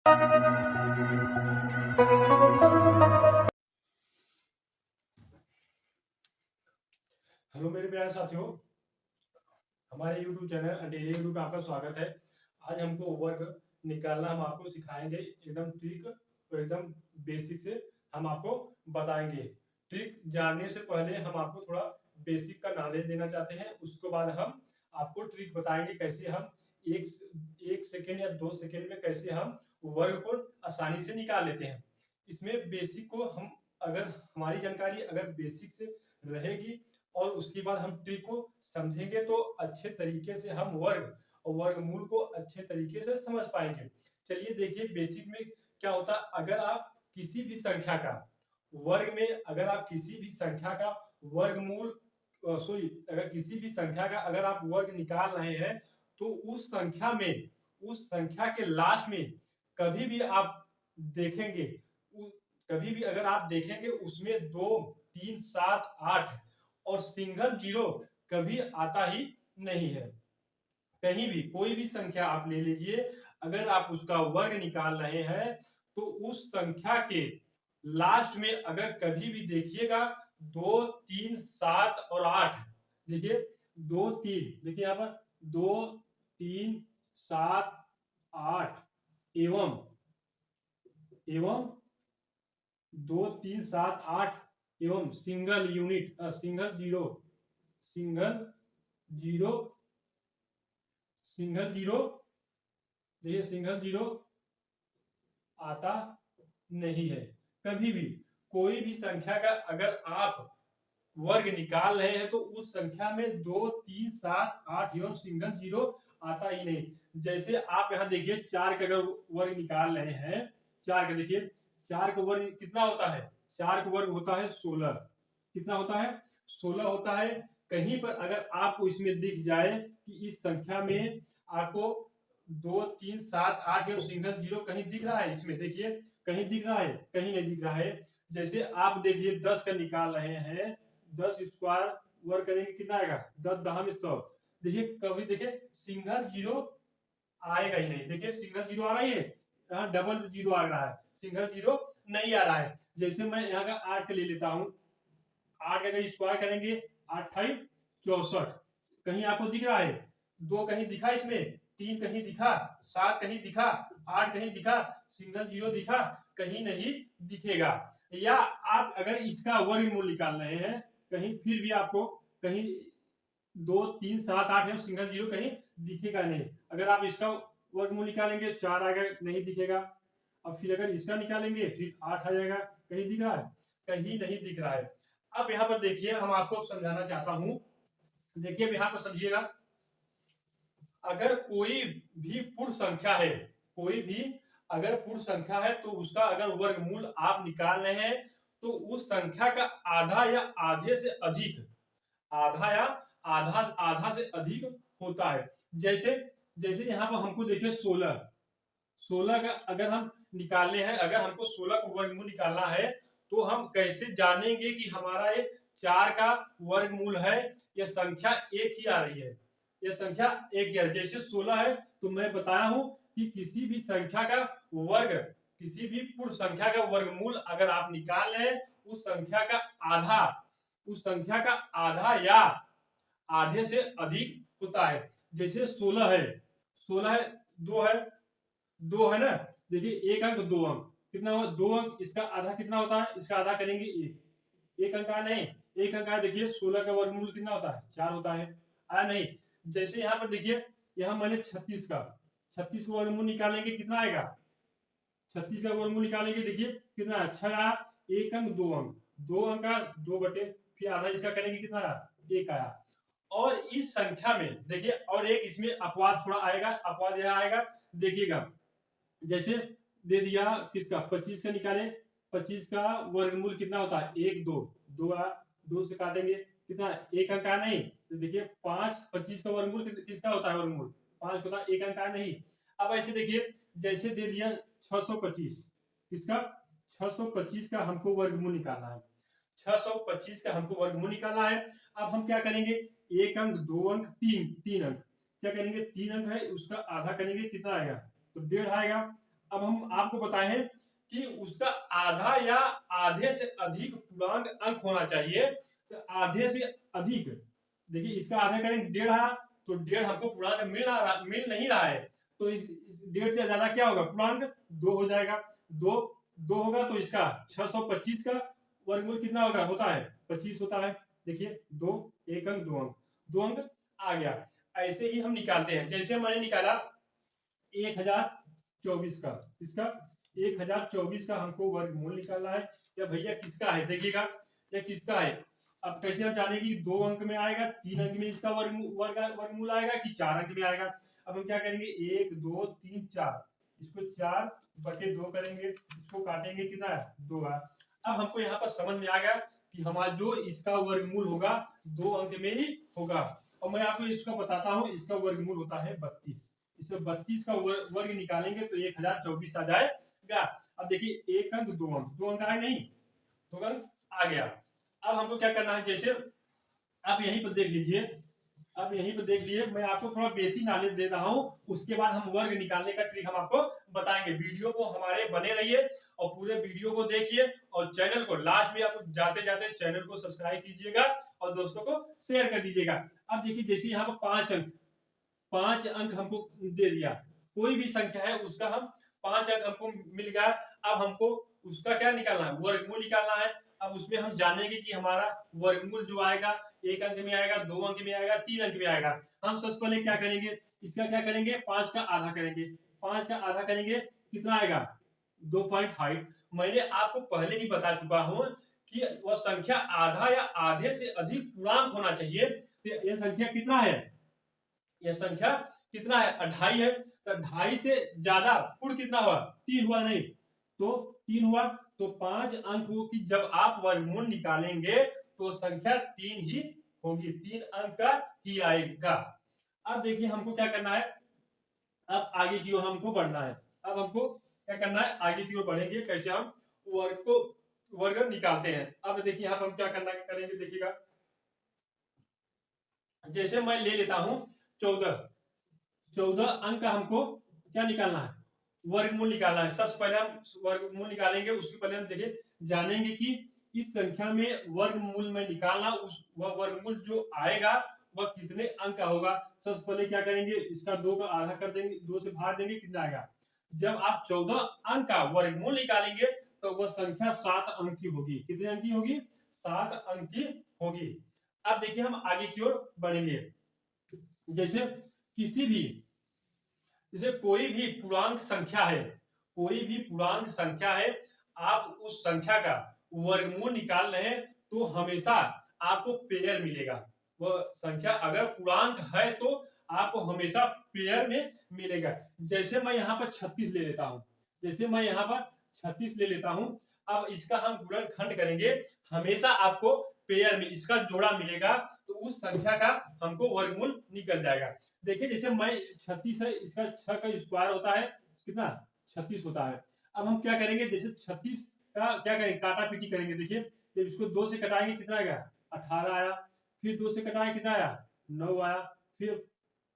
Hello मेरे प्यारे साथियों, हमारे YouTube चैनल डेली यूट्यूब पे आपका स्वागत है। आज हमको वर्ग निकालना हम आपको सिखाएंगे, एकदम ट्रिक और एकदम बेसिक से हम आपको बताएंगे। ट्रिक जानने से पहले हम आपको थोड़ा बेसिक का नॉलेज देना चाहते हैं, उसके बाद हम आपको ट्रिक बताएंगे कैसे हम एक सेकेंड या 2 सेकेंड में कैसे हम वर्ग को आसानी से निकाल लेते हैं। इसमें बेसिक को हम अगर हमारी जानकारी अगर बेसिक से रहेगी और उसके बाद हम ट्रिक को समझेंगे तो अच्छे तरीके से हम वर्ग और वर्गमूल को अच्छे तरीके से समझ पाएंगे। चलिए देखिए बेसिक में क्या होता है। अगर आप किसी भी संख्या का वर्ग में अगर आप किसी भी संख्या का वर्गमूल सॉरी अगर किसी भी संख्या का अगर आप वर्ग निकाल रहे हैं तो उस संख्या के लास्ट में कभी भी आप देखेंगे कभी भी अगर आप देखेंगे उसमें 2, 3, 7, 8 और सिंगल जीरो कभी आता ही नहीं है। कहीं भी कोई भी संख्या आप ले लीजिए, अगर आप उसका वर्ग निकाल रहे हैं तो उस संख्या के लास्ट में अगर कभी भी देखिएगा 2, 3, 7 और 8, देखिए 2, 3, देखिए यहाँ पर 2, 3, 7, 8 एवं 2, 3, 7, 8 एवं single unit single zero single zero single zero देखिए सिंगल जीरो आता नहीं है। कभी भी कोई भी संख्या का अगर आप वर्ग निकाल रहे हैं तो उस संख्या में 2, 3, 7, 8 एवं सिंगल जीरो आता ही नहीं। जैसे आप यहाँ देखिए 4 का अगर वर्ग निकाल रहे हैं, 4 का देखिए 4 का वर्ग कितना होता है, 4 का वर्ग होता है 16। कितना होता है, 16 होता है। कहीं पर अगर आपको इसमें दिख जाए कि इस संख्या में आपको 2, 3, 7, 8 एवं सिंगल जीरो कहीं दिख रहा है, इसमें देखिए कहीं दिख रहा है, कहीं नहीं दिख रहा है। जैसे आप देखिए 10 का निकाल रहे हैं, 10 स्क्वायर वर्ग करेंगे कितना आएगा, 10 दहम 100। देखिए कभी देखिए सिंगल जीरो आएगा ही नहीं। देखिए सिंगल जीरो आ रही है, यहाँ डबल जीरो आ रहा है, सिंगल जीरो नहीं आ रहा है। जैसे मैं यहाँ का 8 का ले लेता हूँ, 8 का स्क्वायर करेंगे 8 5 64, कहीं आपको दिख रहा है, 2 कहीं दिखा, इसमें 3 कहीं दिखा, 7 कहीं दिखा, 8 कहीं दिखा, सिंगल जीरो दिखा, कहीं नहीं दिखेगा। या आप अगर इसका वर्गमूल निकाल रहे हैं, कहीं फिर भी आपको कहीं 2, 3, 7, 8 है सिंगल जीरो कहीं दिखेगा नहीं। अगर आप इसका वर्गमूल निकालेंगे 4 आएगा, नहीं दिखेगा। अब फिर अगर इसका निकालेंगे फिर 8 आ जाएगा, कहीं दिख रहा है, कहीं नहीं दिख रहा है। अब यहाँ पर देखिए हम आपको समझाना चाहता हूं, देखिए यहाँ पर समझिएगा, अगर कोई भी पूर्ण संख्या है, कोई भी अगर पूर्ण संख्या है तो उसका अगर वर्गमूल आप निकाल रहे हैं तो उस संख्या का आधा या आधे से अधिक, आधा या आधा आधा से अधिक होता है। जैसे जैसे यहाँ पर हमको देखिए 16, 16 का अगर हम निकालने हैं, अगर हमको 16 का वर्गमूल निकालना है तो हम कैसे जानेंगे कि हमारा ये 4 का वर्गमूल है, यह संख्या एक ही आ रही है, यह संख्या एक ही आ रही है। जैसे 16 है तो मैं बताया हूं कि किसी भी संख्या का वर्ग, किसी भी पूर्ण संख्या का वर्गमूल अगर आप निकाल रहे हैं उस संख्या का आधा, उस संख्या का आधा या आधे से अधिक होता है। जैसे 16 है, 16 है, 2 है, 2 है ना, देखिए 1 अंक 2 अंक कितना हुआ, 2 अंक, इसका आधा कितना होता है, इसका आधा करेंगे 1 अंक आया नहीं, 1 अंक आया। देखिए 16 का वर्गमूल कितना होता है, 4 होता है, आया नहीं। जैसे यहाँ पर देखिए, यहाँ मैंने 36 का वर्गमूल निकालेंगे कितना आएगा, 36 का वर्गमूल निकालेंगे, देखिए कितना अच्छा आया, 1 अंक 2 अंक, 2 अंक का 2 बटे फिर आधा इसका करेंगे कितना आया, 1 आया। और इस संख्या में देखिए और एक इसमें अपवाद थोड़ा आएगा, अपवाद यह आएगा, देखिएगा जैसे दे दिया किसका 25 का निकाले, 25 का वर्गमूल कितना होता है, 1 2, 2 से काटेंगे कितना, 1 अंक आया नहीं, तो देखिए 5, 25 का वर्गमूल किसका होता है, वर्गमूल 5 होता है, 1 अंक आया नहीं। अब ऐसे देखिए जैसे दे दिया 625, किसका 625 का हमको वर्गमूल निकालना है, 625 का हमको वर्गमूल निकालना है। अब हम क्या करेंगे, 1 अंक 2 अंक 3 अंक, क्या करेंगे 3 अंक है उसका आधा करेंगे कितना आएगा, तो 1.5 आएगा। अब हम आपको बताए हैं कि उसका आधा या आधे से अधिक पूर्णांक अंक होना चाहिए। तो आधे से अधिक, देखिए इसका आधा करेंगे 1.5 आया, तो 1.5 हमको पूर्णांक मिल नहीं रहा है, तो इस 1.5 से ज्यादा क्या होगा, पूर्णांक 2 हो जाएगा। 2 होगा तो इसका 625 का वर्गमूल कितना होगा, होता है 25 होता है। देखिए 2, 1 अंक 2 अंक, 2 अंक आ गया। ऐसे ही हम निकालते हैं, जैसे मैंने निकाला 1024 का, इसका 1024 का हमको वर्गमूल निकालना है। या भैया किसका है, देखिएगा ये किसका है। अब कैसे हम जाने कि 2 अंक में आएगा, 3 अंक में इसका वर्गमूल आएगा कि 4 अंक में आएगा। अब हम क्या करेंगे, 1 2 3 4, इसको 4/2 करेंगे, इसको काटेंगे, कितना है 2 है। अब हमको यहाँ पर समझ में आ गया कि हमारा जो इसका वर्गमूल होगा 2 अंक में ही होगा। और मैं आपको इसका बताता हूँ, इसका वर्गमूल होता है 32। इसमें 32 का वर्ग निकालेंगे तो 1024 आ जाएगा। अब देखिए 1 अंक 2 अंक, 2 अंक आए नहीं, 2 अंक आ गया। अब हमको क्या करना है, जैसे आप यहीं पर देख लीजिए, अब यहीं पर देख लीजिए, मैं आपको थोड़ा बेसिक नॉलेज दे रहा हूँ, उसके बाद हम वर्ग निकालने का ट्रिक हम आपको बताएंगे। वीडियो को हमारे बने रहिए और पूरे वीडियो को देखिए, और चैनल को लास्ट में आप जाते जाते चैनल को सब्सक्राइब कीजिएगा और दोस्तों को शेयर कर दीजिएगा। अब देखिए जैसे यहाँ पर 5 अंक हमको दे दिया, कोई भी संख्या है उसका हम 5 अंक हमको मिल गया। अब हमको उसका क्या निकालना है, वर्गमूल निकालना है। अब उसमें हम जानेंगे कि हमारा वर्गमूल जो आएगा 1 अंक में आएगा, 2 अंक में आएगा, 3 अंक में आएगा। हम सबसे पहले क्या करेंगे, इसका क्या करेंगे, 5 का आधा करेंगे। 5 का आधा करेंगे, कितना आएगा 2.5। मैंने आपको पहले ही बता चुका हूं कि वह संख्या आधा या आधे से अधिक पूर्णांक होना चाहिए। तो यह संख्या कितना है, यह संख्या कितना है, 2.5 है। तो 2.5 से ज्यादा पूर्ण कितना हुआ, 3 हुआ नहीं, तो 3 हुआ। तो 5 अंक की जब आप वर्गमूल निकालेंगे तो संख्या 3 ही होगी, 3 अंक का ही आएगा। अब देखिए हमको क्या करना है, अब आगे की ओर हमको बढ़ना है। अब हमको क्या करना है, आगे की ओर बढ़ेंगे, कैसे हम वर्ग निकालते हैं। अब देखिए यहाँ पर हम क्या करना करेंगे, देखिएगा जैसे मैं ले लेता हूं 14 अंक का हमको क्या निकालना है, वर्गमूल निकालना है। सबसे पहले हम वर्गमूल निकालेंगे, उसके पहले हम देखिए जानेंगे कि इस संख्या में वर्गमूल में निकालना, उस वह वर्गमूल जो आएगा वह कितने अंक का होगा। सबसे पहले क्या करेंगे, इसका 2 का आधा कर देंगे, 2 से भाग देंगे, कितना आएगा। जब आप 14 अंक का वर्गमूल निकालेंगे तो वह संख्या 7 अंक की होगी। कितने अंक की होगी, 7 अंक की होगी। अब देखिए हम आगे की ओर बढ़ेंगे, जैसे किसी भी, जैसे कोई भी पूर्णांक संख्या है, कोई भी पूर्णांक संख्या है, आप उस संख्या का वर्गमूल निकाल रहे हैं तो हमेशा आपको पेयर मिलेगा। वह संख्या अगर पूर्णांक है तो आपको हमेशा पेयर में मिलेगा। जैसे मैं यहाँ पर 36 ले लेता हूं, जैसे मैं यहाँ पर 36 ले लेता हूं, अब इसका हम गुणनखंड करेंगे, हमेशा आपको पेयर में इसका जोड़ा मिलेगा, तो उस संख्या का हमको वर्गमूल निकल जाएगा। देखिए जैसे मैं 36 है, इसका 6 का स्क्वायर होता है कितना, 36 होता है। अब हम क्या करेंगे, जैसे 36 का क्या करेंगे, काटा पीटी करेंगे। देखिए जब इसको 2 से कटाएंगे कितना आएगा, 18 आया। फिर 2 से कटाएं कितना आया, 9 आया। फिर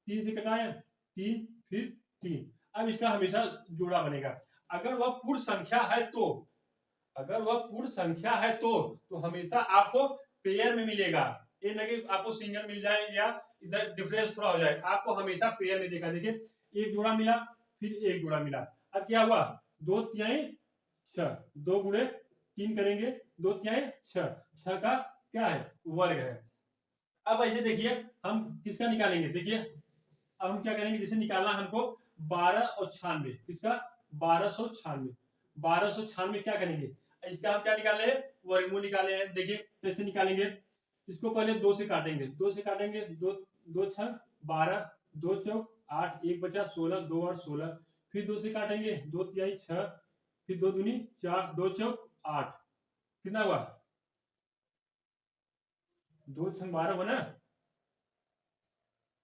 3 से कटाएं 3, फिर 3। अब इसका हमेशा जोड़ा बनेगा। अगर वह पूर्ण संख्या है तो, अगर वह पूर्ण संख्या है तो हमेशा आपको पेयर में मिलेगा। ये नहीं कि आपको सिंगल मिल जाए या इधर डिफरेंस थोड़ा हो जाए, आपको हमेशा पेयर में देखा। देखिए एक जोड़ा मिला, फिर एक जोड़ा मिला। अब क्या हुआ, 2 तिहाई 6, 2 गुणे 3 करेंगे, 2 तिहाई 6, 6 का क्या है, वर्ग है। अब ऐसे देखिए हम किसका निकालेंगे, देखिए अब हम क्या करेंगे, जैसे निकालना हमको 12 और 96, किसका 1296। 1296 क्या करेंगे, इसका हम क्या निकाले हैं, वर्गमूल निकाले हैं। देखिए कैसे निकालेंगे, इसको पहले 2 से काटेंगे, 2 से काटेंगे, 2 2 6 12, 2 चौक 8, 1 बचा 16, 2 और 16। फिर 2 से काटेंगे, 2 तिहाई 6, फिर 2 दूनी 4, 2 चौक 8, कितना हुआ, 2 6 12 बना।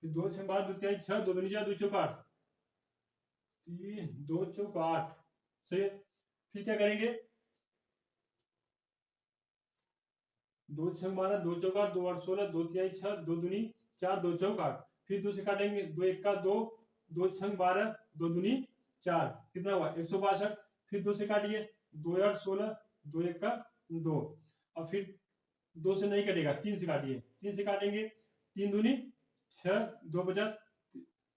फिर 2 6 12, 2 तिहाई 6, 2 दूनी 4, 2 चौक 8, 2 चौक 8 से। फिर क्या करेंगे, 2 6 12, 2 चौका 2 8 16, 2 तिहाई 6, 2 दूनी 4, 2 चौक 8। फिर 2 से काटेंगे, 2 1 का 2, 2 6 12, 2 दूनी 4, कितना हुआ 162। फिर 2 से काटिए, 2 8 16, 2 1 का 2, और फिर 2 से नहीं कटेगा, 3 से काटिए, 3 से काटेंगे, 3 दूनी 6, 2 50,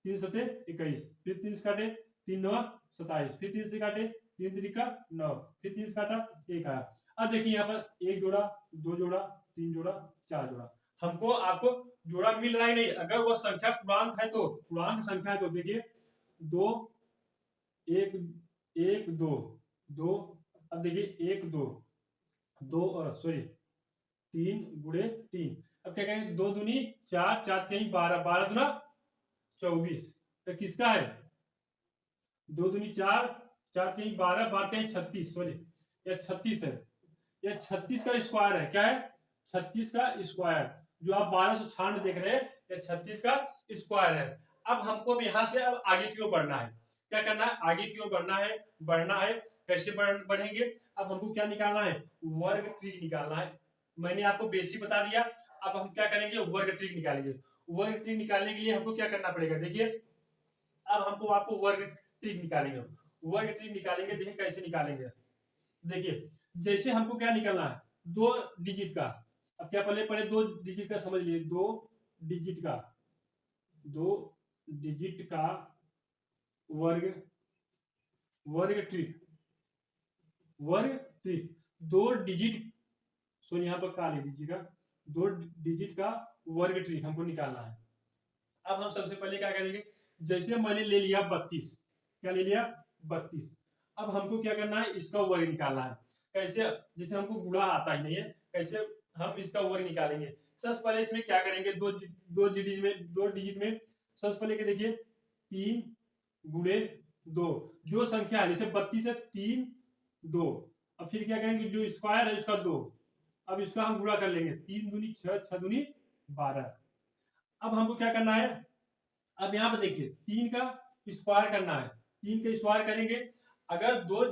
3 सते 21, फिर 3 से काटे, 3 9 27, फिर 3 से काटे, 3 3 का 9, फिर 3 से काटा 1 आया। अब देखिए यहाँ पर 1 जोड़ा, 2 जोड़ा, 3 जोड़ा, 4 जोड़ा, हमको आपको जोड़ा मिल रहा है नहीं। अगर वो संख्या पूर्णांक है तो, पूर्णांक संख्या है तो देखिए 2 1 1 2 2, अब देखिए 1 2 2 और सॉरी 3 गुणे 3, अब क्या कहेंगे 2 दूनी 4, 4 3 12, 12 दूना 24, तो किसका है 2 दूनी 4, 4 3 12, 12 3 36, सॉरी यह 36 है, यह 36 का स्क्वायर है। क्या है 36 का स्क्वायर, जो आप 1296 देख रहे हैं यह 36 का स्क्वायर है। अब हमको अब यहाँ से अब आगे की ओर बढ़ना है, क्या करना है आगे की ओर बढ़ना है। कैसे बढ़ेंगे, अब हमको क्या निकालना है वर्ग ट्रिक निकालना है। मैंने आपको बेसिक बता दिया, अब हम क्या करेंगे वर्ग ट्रिक निकालेंगे। वर्ग ट्रिक निकालने के लिए हमको क्या करना पड़ेगा, देखिए अब हमको आपको वर्ग ट्रिक निकालेंगे। वर्ग ट्रिक निकालेंगे, देखिए कैसे निकालेंगे। देखिए जैसे हमको क्या निकालना है 2 डिजिट का, अब क्या पहले 2 डिजिट का समझ लीजिए, 2 डिजिट का, 2 डिजिट का वर्ग, वर्ग ट्रिक, वर्ग ट्रिक 2 डिजिट, सो यहाँ पर का ले दीजिएगा, 2 डिजिट का वर्ग ट्रिक हमको निकालना है। अब हम सबसे पहले क्या करेंगे, जैसे मैंने ले लिया 32, क्या ले लिया 32, अब हमको क्या करना है इसका वर्ग निकालना है। कैसे, जैसे हमको गुणा आता ही नहीं है, कैसे हम इसका वर्ग निकालेंगे। सबसे पहले इसमें क्या करेंगे, दो डिजिट में सबसे पहले देखिए 3 गुणे 2, जो संख्या है जैसे 32 है 3 2, अब फिर क्या करेंगे जो स्क्वायर है इसका 2, अब इसका हम गुणा कर लेंगे, 3 दूनी 6, 6 दूनी 12। अब हमको क्या करना है, अब यहाँ पर देखिए 3 का स्क्वायर करना है, 3 का स्क्वायर करेंगे, अगर 2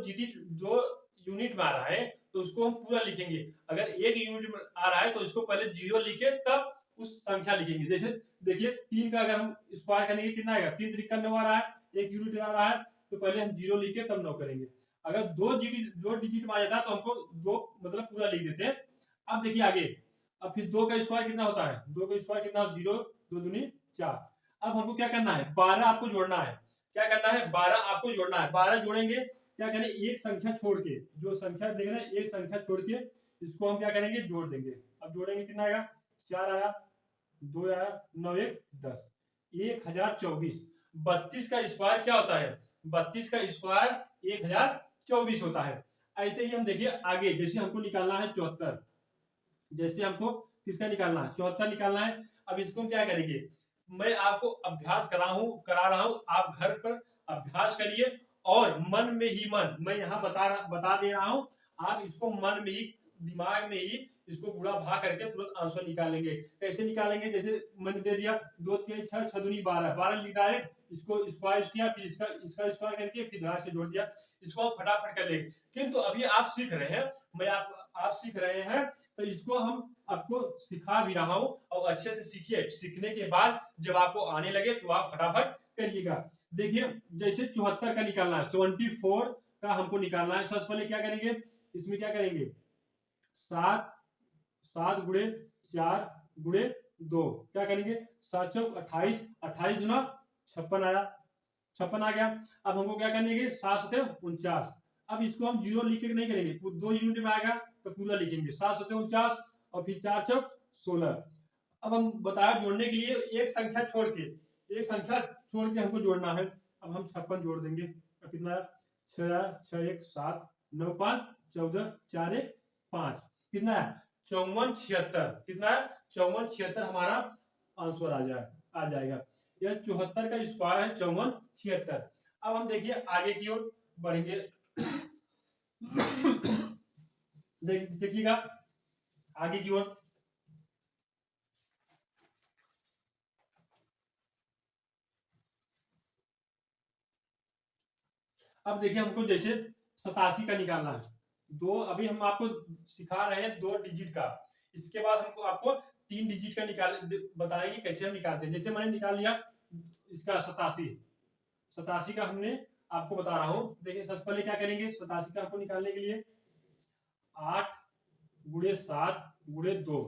यूनिट में आ रहा है तो उसको हम पूरा लिखेंगे, अगर 1 यूनिट में आ रहा है तो इसको पहले 0 लिखे तब उस संख्या लिखेंगे। जैसे देखिए 3 का अगर हम स्क्वायर करेंगे कितना आएगा, 3 3 का 9 आ रहा है, 1 यूनिट आ रहा है तो पहले हम 0 लिखे तब 9 करेंगे। अगर 2 डिजिट में आ जाता है तो हमको 2 मतलब पूरा लिख देते हैं। अब देखिए आगे, अब फिर 2 का स्क्वायर कितना होता है, 2 का स्क्वायर कितना 0, 2 दूनी 4। अब हमको क्या करना है 12 आपको जोड़ना है, क्या करना है 12 आपको जोड़ना है। 12 जोड़ेंगे, क्या करें एक संख्या छोड़ के, जो संख्या देख रहे हैं एक संख्या छोड़ के इसको हम क्या करेंगे जोड़ देंगे। अब जोड़ेंगे कितना आएगा, 4 आया, 2 आया, 9 1 10, 1024। 32 का स्क्वायर क्या होता है, 32 का स्क्वायर 1024 होता है। ऐसे ही हम देखिए आगे, जैसे हमको निकालना है 74, जैसे हमको किसका निकालना है 74 निकालना है। अब इसको क्या करेंगे, मैं आपको अभ्यास करा रहा हूं, आप घर पर अभ्यास करिए और मन में ही मन, मैं यहाँ बता दे रहा हूं, आप इसको मन में ही दिमाग में ही इसको गुणा भाग करके तुरंत आंसर निकालेंगे। कैसे निकालेंगे, जैसे मैंने दे दिया 2 3 6 6 दूनी 12, 12 लिख डायरेक्ट इसको स्क्वायर किया, फिर इसका स्क्वायर करके फिर धरा से जोड़ दिया, इसको हम फटाफट कर लेंगे। किंतु अभी आप सीख रहे हैं, मैं आप सीख रहे हैं तो इसको हम आपको सिखा भी रहा हूं और अच्छे से सीखिए। सीखने के बाद जब आपको आने लगे तो आप फटाफट करिएगा। देखिए जैसे 74 का निकालना है, 74 का हमको निकालना है। सबसे पहले क्या करेंगे, इसमें क्या करेंगे 7 7 गुणे 4 गुणे 2, क्या करेंगे 7 चौक 28, 28 गुना 56 आया, 56 आ गया। अब हमको क्या करने के 7 सते 49, अब इसको हम 0 लिख के नहीं करेंगे, 2 यूनिट में आएगा तो पूरा लिखेंगे 7 सते 49 और फिर 4 चौक 16। अब हम बताया जोड़ने के लिए एक संख्या छोड़ के, एक संख्या छोड़ के हमको जोड़ना है। अब हम 56 जोड़ देंगे, अब कितना 6 6 1 7 9 5 14 4 1 5, कितना है 54 76, कितना है 54 76 हमारा आंसर आ जाएगा। यह 74 का स्क्वायर है 54 76। अब हम देखिए आगे की ओर बढ़ेंगे। देखिएगा आगे की ओर, अब देखिए हमको जैसे 87 का निकालना है, दो अभी हम आपको सिखा रहे हैं 2 डिजिट का, इसके बाद हमको आपको 3 डिजिट का निकाल बताएंगे कैसे हम निकालते हैं। जैसे मैंने निकाल लिया इसका 87 का हमने आपको बता रहा हूं। देखिए सबसे पहले क्या करेंगे 87 का आपको निकालने के लिए 8 गुणे 7 गुणे 2,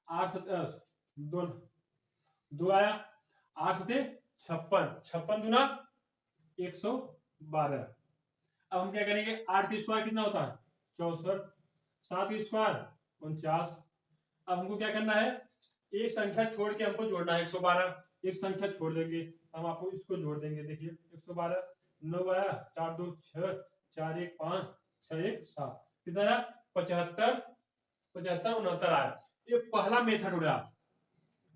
8 2 2 आया, 8 सते 56, 56 दूना 112। अब हम क्या करेंगे 8 का स्क्वायर कितना होता है 64, 7 का स्क्वायर 49। अब हमको क्या करना है एक संख्या छोड़ के हमको जोड़ना है 112, एक संख्या छोड़ देंगे हम आपको इसको जोड़ देंगे। देखिए 112 9 आया, 4 2 6, 4 1 5, 6 1 7, कितना आया 75, 75 69 आया। ये पहला मेथड हो गया,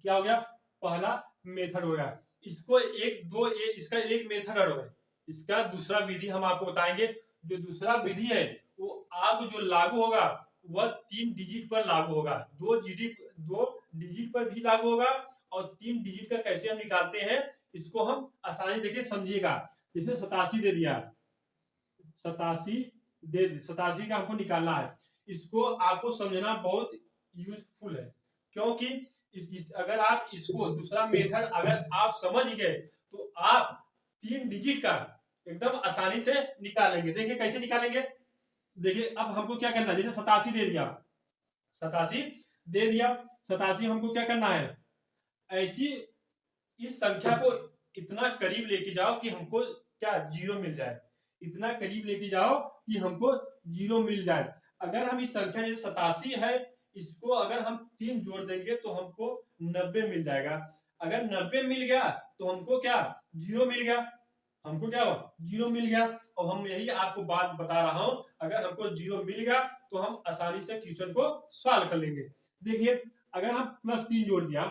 क्या हो गया पहला मेथड हो गया। इसको एक दो इसका एक मेथड और है, इसका दूसरा विधि हम आपको बताएंगे। जो दूसरा विधि है वो अब जो लागू होगा वह 3 डिजिट पर लागू होगा, 2 डिजिट पर भी लागू होगा। और 3 डिजिट का कैसे हम निकालते हैं इसको हम आसानी देखिए समझिएगा। जैसे 87 दे दिया, 87 का हमको निकालना है, इसको आपको समझना बहुत यूजफुल है। क्योंकि अगर आप इसको दूसरा मेथड अगर आप समझ गए तो आप 3 डिजिट का एकदम आसानी से निकालेंगे। देखिए कैसे निकालेंगे, देखिए अब हमको क्या करना है, जैसे 87 दे दिया, 87 दे दिया, 87 हमको क्या करना है ऐसी इस संख्या को इतना करीब लेके जाओ कि हमको क्या जीरो मिल जाए, इतना करीब लेके जाओ कि हमको जीरो मिल जाए। अगर हम इस संख्या जैसे 87 है इसको अगर हम 3 जोड़ देंगे तो हमको 90 मिल जाएगा। अगर 90 मिल गया तो हमको क्या जीरो मिल गया, हमको क्या जीरो मिल गया। और हम यही आपको बात बता रहा हूं, अगर हमको जीरो मिल गया तो हम आसानी से क्वेश्चन को सॉल्व कर लेंगे। देखिए अगर हम +3 जोड़ दिया,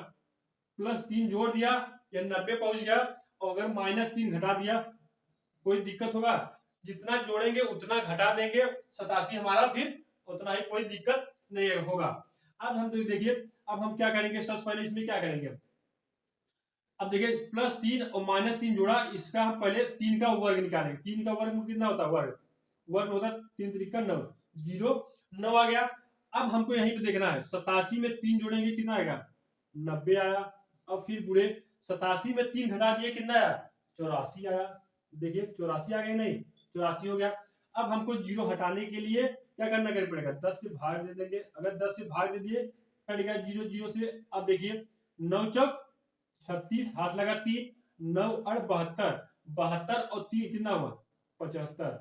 +3 जोड़ दिया या 90 पहुंच गया, और अगर -3 घटा दिया कोई दिक्कत होगा, जितना जोड़ेंगे उतना घटा देंगे 87 हमारा फिर उतना ही, कोई दिक्कत नहीं होगा। अब हम देखिए अब हम क्या करेंगे सबसे पहले इसमें क्या करेंगे, अब देखिए +3 और -3 जोड़ा, इसका हम पहले 3 का वर्ग निकालेंगे। 3 का वर्ग कितना होता है वर्ग होता है 3 3 9, 0 9 आ गया। अब हमको यहीं पे देखना है 87 में 3 जोड़ेंगे कितना आएगा 90 आया। अब फिर गुणे 87 में 3 घटा दिए कितना आया 84 आया। देखिए 84 आ गया, नहीं 84 हो गया। अब हमको जीरो हटाने के लिए क्या करना पड़ेगा 10 से भाग दे देंगे। अगर 10 से भाग दे दिए कट गया जीरो जीरो से। अब देखिए 9 चौक 36, हाथ लगा 3, 9 और 72, 72 और 3 कितना हुआ 75।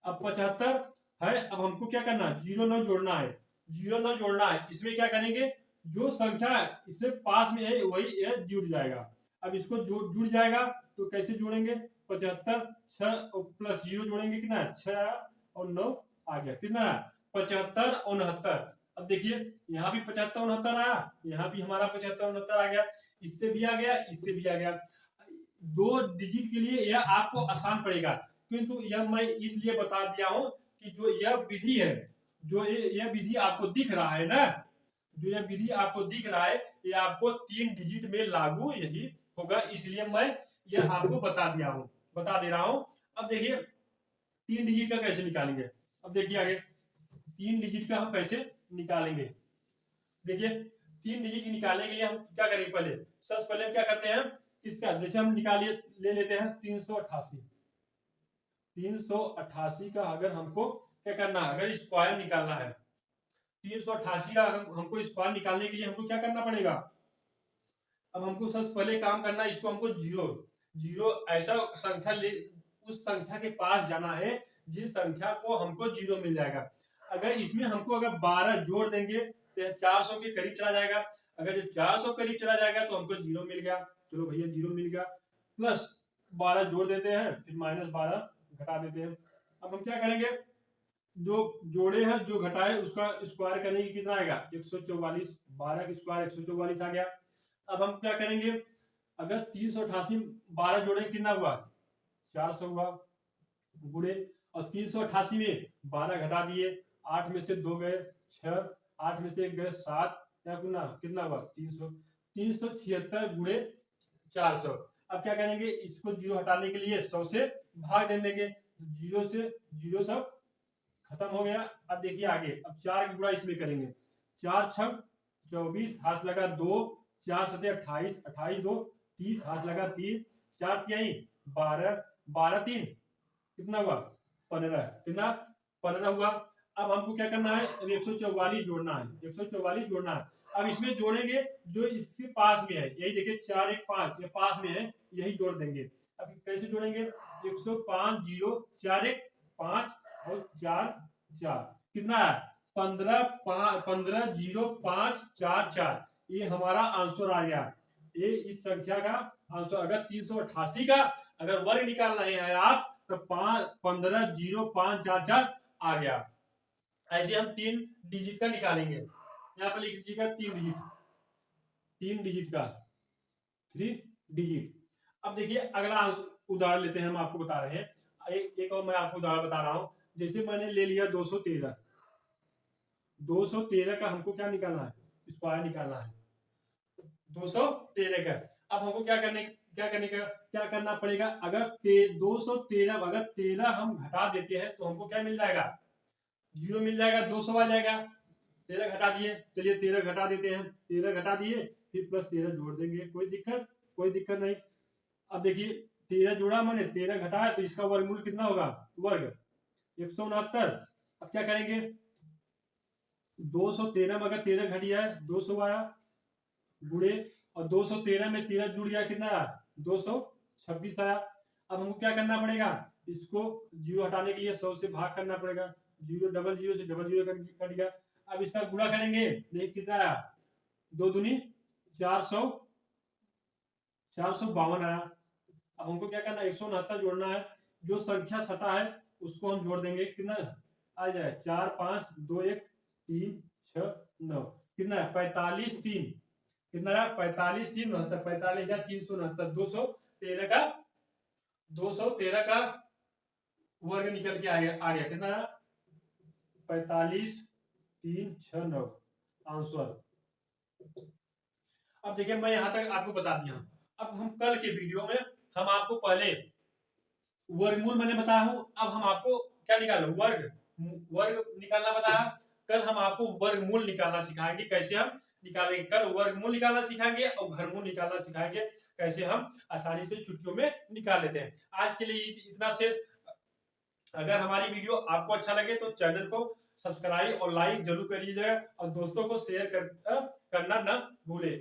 अब 75 है, अब हमको क्या करना है 0 9 जोड़ना है, 0 9 जोड़ना है। इसमें क्या करेंगे जो संख्या इससे पास में है वही जुड़ जाएगा। अब इसको जुड़ जाएगा तो कैसे जोड़ेंगे 75 6 प्लस 0 जोड़ेंगे कितना है 6 और 9 आ गया, कितना है 75 और 69। अब देखिए यहाँ भी 75 69 आया, यहाँ भी हमारा 75 69 आ गया, इससे भी आ गया इससे भी आ गया। 2 डिजिट के लिए यह आपको आसान पड़ेगा, किंतु यह मैं इसलिए बता दिया हूं कि जो यह विधि है, जो यह विधि आपको दिख रहा है ना, जो यह विधि आपको दिख रहा है ये आपको 3 डिजिट में लागू यही होगा, इसलिए मैं यह आपको बता दे रहा हूं। अब देखिए 3 डिजिट का कैसे निकालेंगे, अब देखिए आगे 3 डिजिट का हम कैसे निकालेंगे। देखिए 3 डिजिट निकालने के लिए हम क्या करेंगे, पहले सबसे पहले हम क्या करते हैं इसका, जैसे हम निकालिए ले लेते हैं 388, 388 का अगर हमको क्या करना है अगर स्क्वायर निकालना है, 388 का हमको स्क्वायर निकालने के लिए हमको क्या करना पड़ेगा। अब हमको सबसे पहले काम करना है इसको हमको जीरो ऐसा संख्या ले, उस संख्या के पास जाना है जिस संख्या को हमको जीरो मिल जाएगा। अगर इसमें हमको अगर 12 जोड़ देंगे तो 400 के करीब चला जाएगा। अगर जो 400 करीब चला जाएगा तो हमको जीरो मिल गया, चलो भैया जीरो मिल गया। प्लस 12 जोड़ देते हैं फिर -12 घटा देते हैं। अब हम क्या करेंगे जो जोड़े हैं जो घटाए उसका स्क्वायर करने की कितना आएगा 144, 12 का स्क्वायर 144 आ गया। अब हम क्या करेंगे अगर 388 12 जोड़े कितना हुआ 400 हुआ गुणे, और 388 में 12 घटा दिए, 8 में से 2 गए 6, 8 में से 1 गए 7, क्या गुना कितना हुआ 300, 376 गुणे 400। अब क्या करेंगे इसको जीरो हटाने के लिए 100 से भाग दे देंगे, जीरो से जीरो सब खत्म हो गया। अब देखिए आगे अब 4 का गुणा इसमें करेंगे, 4 6 24, हाथ लगा 2, 4 7 28, 28 2 30, हाथ लगा 3, 4 3 12, 12 3 कितना हुआ 15, कितना 15 हुआ। अब हमको क्या करना है, 144 जोड़ना है, 144 जोड़ना है। अब इसमें जोड़ेंगे जो इसके पास में है, यही देखिए 4 1 5 ये पास में है, यही जोड़ देंगे। अब कैसे जोड़ेंगे, 105 0 4 1 5 और 4 4 कितना है 15 15 0 5 4 4, ये हमारा आंसर आ गया। ये इस संख्या का आंसर, अगर 388 का अगर वर्ग निकालना है आप तो 15 0 5 4 4 आ गया। ऐसे हम 3 डिजिट का निकालेंगे, यहाँ पर लिख लीजिएगा 3 डिजिट का 3 डिजिट। अब देखिए अगला उदाहरण लेते हैं, हम आपको बता रहे हैं एक और मैं आपको उदाहरण बता रहा हूं। जैसे मैंने ले लिया 213, 213 का हमको क्या निकालना है, स्क्वायर निकालना है 213 का। अब हमको क्या करना पड़ेगा, अगर 213 अगर 13 हम घटा देते हैं तो हमको क्या मिल जाएगा, 0 मिल जाएगा, 200 आ जाएगा। 13 घटा दिए, चलिए 13 घटा देते हैं, 13 घटा दिए फिर प्लस 13 जोड़ देंगे, कोई दिक्कत नहीं। अब देखिए 13 जोड़ा मैंने, 13 घटाया तो इसका वर्गमूल कितना होगा, वर्ग 169। अब क्या करेंगे, 213 में अगर 13 घटिया है 200 आया गुड़े, और 213 में 13 जुड़ गया कितना 226 आया। अब हमको क्या करना पड़ेगा, इसको 0 हटाने के लिए 100 से भाग करना पड़ेगा, 0 डबल 0 से डबल 0 कट गया। अब इसका गुणा करेंगे, देखिए कितना आया 2 दूनी 400 452 आया। अब हमको क्या करना है, 169 जोड़ना है, जो संख्या सटा है उसको हम जोड़ देंगे, कितना आ जाए 4 5 2 1 3 6 9, कितना है 45 3, कितना है 45 3 69, 45,369, 213 का वर्ग निकल के आ गया कितना 45 3 6 9 आंसर। अब देखिए मैं यहां तक आपको बता दिया। अब हम कल के वीडियो में हम आपको पहले वर्गमूल मैंने बताया हूं, अब हम आपको क्या निकालना, वर्ग निकालना बताया। कल हम आपको वर्गमूल निकालना सिखाएंगे, कैसे हम निकालेंगे। कल वर्गमूल निकालना सिखाएंगे और घरमूल निकालना सिखाएंगे, कैसे हम आसानी से चुटकियों में निकाल लेते हैं। आज के लिए इतना शेष। अगर हमारी वीडियो आपको अच्छा लगे तो चैनल को सब्सक्राइब और लाइक जरूर करिएगा, और दोस्तों को शेयर करना न भूले।